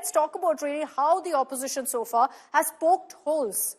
let's talk about really how the opposition so far has poked holes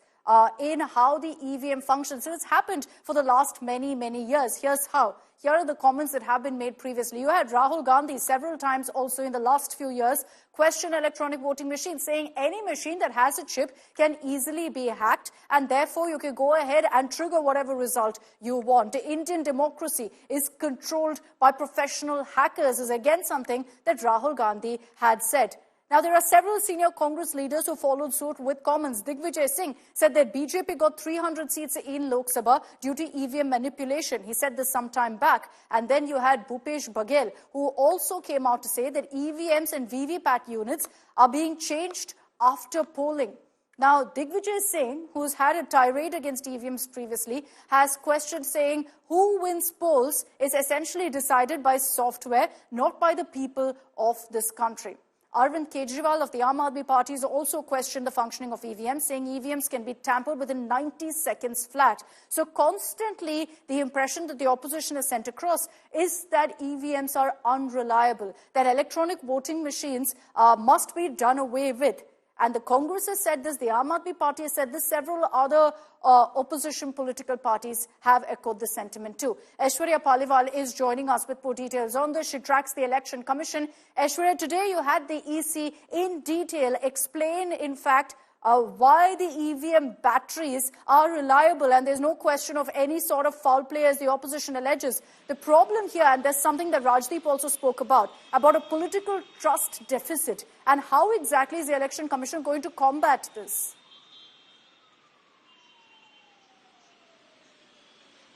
in how the EVM functions. So it's happened for the last many years. Here's how. Here are the comments that have been made previously. You had Rahul Gandhi several times also in the last few years question electronic voting machines, saying any machine that has a chip can easily be hacked and therefore you can go ahead and trigger whatever result you want. The Indian democracy is controlled by professional hackers is again something that Rahul Gandhi had said. Now, there are several senior Congress leaders who followed suit with comments. Digvijay Singh said that BJP got 300 seats in Lok Sabha due to EVM manipulation. He said this some time back. And then you had Bhupesh Bhagel, who also came out to say that EVMs and VVPAT units are being changed after polling. Now, Digvijay Singh, who's had a tirade against EVMs previously, has questioned saying who wins polls is essentially decided by software, not by the people of this country. Arvind Kejriwal of the Aam Aadmi Party has also questioned the functioning of EVMs, saying EVMs can be tampered within 90 seconds flat. So constantly, the impression that the opposition has sent across is that EVMs are unreliable, that electronic voting machines must be done away with. And the Congress has said this, the Aam Aadmi Party has said this, several other opposition political parties have echoed the sentiment too. Aishwarya Paliwal is joining us with more details on this. She tracks the Election Commission. Aishwarya, today you had the EC in detail explain, in fact, why the EVM batteries are reliable and there's no question of any sort of foul play as the opposition alleges. The problem here, and there's something that Rajdeep also spoke about a political trust deficit. And how exactly is the Election Commission going to combat this?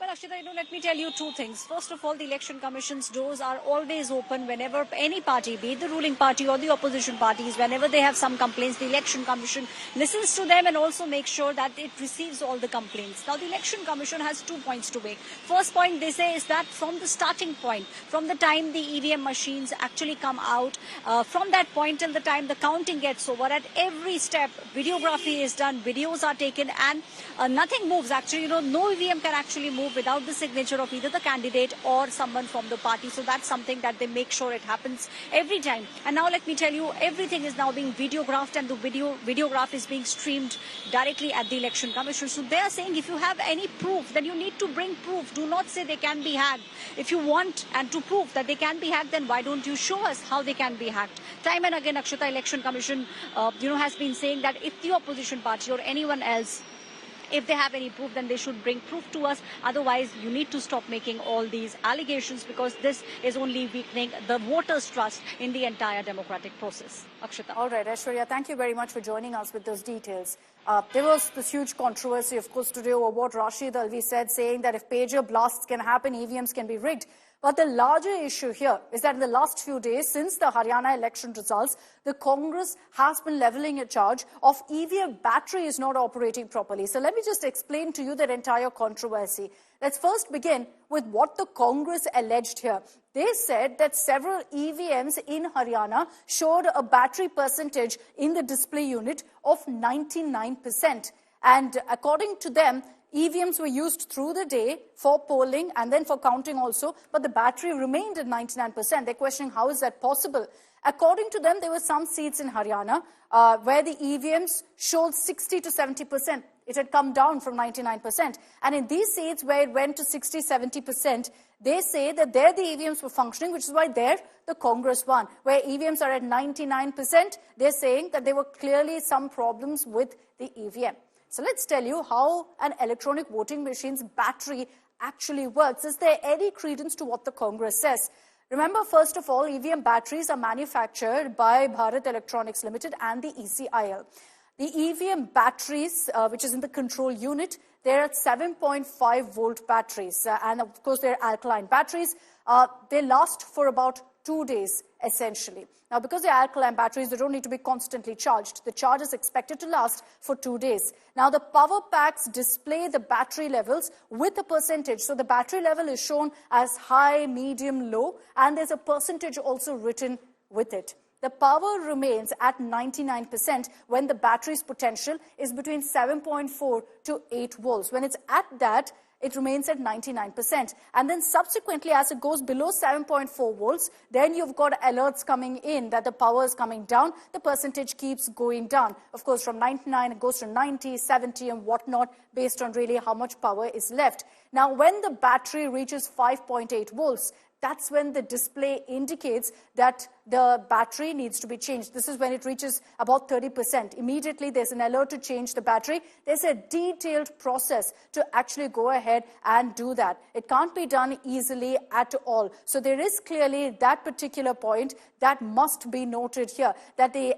Well, Akshita, let me tell you two things. First of all, the Election Commission's doors are always open whenever any party, be it the ruling party or the opposition parties, whenever they have some complaints, the Election Commission listens to them and also makes sure that it receives all the complaints. Now, the Election Commission has 2 points to make. First point, they say, is that from the starting point, from the time the EVM machines actually come out, from that point till the time the counting gets over, at every step, videography is done, videos are taken, and nothing moves. Actually, no EVM can actually move without the signature of either the candidate or someone from the party. So that's something that they make sure it happens every time. And now let me tell you, everything is now being videographed and the videograph is being streamed directly at the Election Commission. So they are saying if you have any proof, then you need to bring proof. Do not say they can be hacked. If you want and to prove that they can be hacked, then why don't you show us how they can be hacked? Time and again, Akshita, Election Commission, has been saying that if the opposition party or anyone else, if they have any proof, then they should bring proof to us. Otherwise, you need to stop making all these allegations because this is only weakening the voters' trust in the entire democratic process. Akshita. All right, Aishwarya, thank you very much for joining us with those details. There was this huge controversy, of course, today over what Rashid Alvi said, saying that if pager blasts can happen, EVMs can be rigged. But the larger issue here is that in the last few days, since the Haryana election results, the Congress has been levelling a charge of EVM battery is not operating properly. So let me just explain to you that entire controversy. Let's first begin with what the Congress alleged here. They said that several EVMs in Haryana showed a battery percentage in the display unit of 99%. And according to them, EVMs were used through the day for polling and then for counting also, but the battery remained at 99%. They're questioning how is that possible. According to them, there were some seats in Haryana where the EVMs showed 60 to 70%. It had come down from 99%. And in these seats where it went to 60, 70%, they say that there the EVMs were functioning, which is why there the Congress won. Where EVMs are at 99%, they're saying that there were clearly some problems with the EVM. So let's tell you how an electronic voting machine's battery actually works. Is there any credence to what the Congress says? Remember, first of all, EVM batteries are manufactured by Bharat Electronics Limited and the ECIL. The EVM batteries, which is in the control unit, they're at 7.5 volt batteries. And of course, they're alkaline batteries. They last for about 2 days, essentially. Now, because they're alkaline batteries, they don't need to be constantly charged. The charge is expected to last for 2 days. Now, the power packs display the battery levels with a percentage. So the battery level is shown as high, medium, low, and there's a percentage also written with it. The power remains at 99% when the battery's potential is between 7.4 to 8 volts. When it's at that, it remains at 99%. And then subsequently, as it goes below 7.4 volts, then you've got alerts coming in that the power is coming down. The percentage keeps going down. Of course, from 99, it goes to 90, 70, and whatnot, based on really how much power is left. Now, when the battery reaches 5.8 volts, that's when the display indicates that the battery needs to be changed. This is when it reaches about 30%. Immediately, there's an alert to change the battery. There's a detailed process to actually go ahead and do that. It can't be done easily at all. So there is clearly that particular point that must be noted here, that the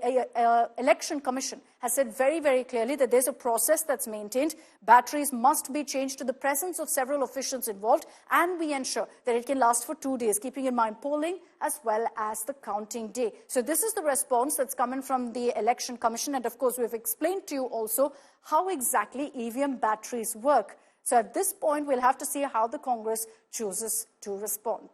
Election Commission has said very, very clearly that there's a process that's maintained. Batteries must be changed to the presence of several officials involved, and we ensure that it can last for 2 days, keeping in mind polling as well as the counting day. So this is the response that's coming from the Election Commission, and of course we've explained to you also how exactly EVM batteries work. So at this point, we'll have to see how the Congress chooses to respond.